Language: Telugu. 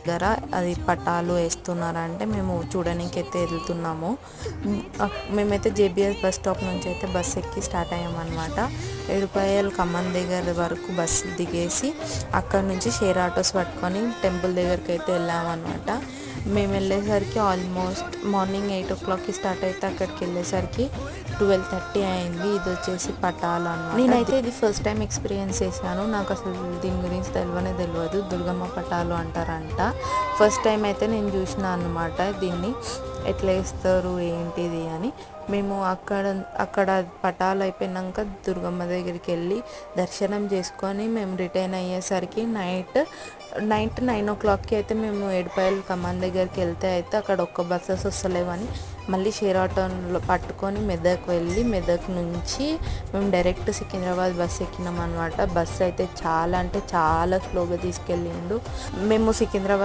దగ్గర అది పటాలు వేస్తున్నారంటే మేము చూడడానికి అయితే వెళ్తున్నాము. మేమైతే జేబీఎస్ బస్ స్టాప్ నుంచి అయితే బస్ ఎక్కి స్టార్ట్ అయ్యామన్నమాట. ఏడుపాయలు ఖమ్మం దగ్గర వరకు బస్సు దిగేసి అక్కడ నుంచి షేర్ ఆటోస్ పట్టుకొని టెంపుల్ దగ్గరికి అయితే వెళ్ళామన్నమాట. మేము వెళ్ళేసరికి ఆల్మోస్ట్ మార్నింగ్ 8 o'clockకి స్టార్ట్ అయితే అక్కడికి వెళ్ళేసరికి 12:30 అయింది. ఇది వచ్చేసి పటాలు అన్నమాట. నేనైతే ఇది ఫస్ట్ టైం ఎక్స్పీరియన్స్ చేశాను. నాకు అసలు దీని గురించి తెలియదు. దుర్గమ్మ పటాలు అంటారంట. ఫస్ట్ టైం అయితే నేను చూసిన అన్నమాట దీన్ని ఎట్లా వేస్తారు ఏంటిది అని. మేము అక్కడ పటాలు అయిపోయినాక దుర్గమ్మ దగ్గరికి వెళ్ళి దర్శనం చేసుకొని మేము రిటర్న్ అయ్యేసరికి నైట్ 9 o'clockకి అయితే మేము ఏడుపాయలు ఖమ్మం దగ్గరికి వెళ్తే అయితే అక్కడ ఒక్క బస్సెస్ వస్తలేవని మళ్ళీ షేర్ ఆటోలో పట్టుకొని మెదక్ వెళ్ళి మెదక్ నుంచి మేము డైరెక్ట్ సికింద్రాబాద్ బస్ ఎక్కినాం అనమాట. బస్సు అయితే చాలా అంటే చాలా స్లోగా తీసుకెళ్ళిండు. మేము సికింద్రాబాద్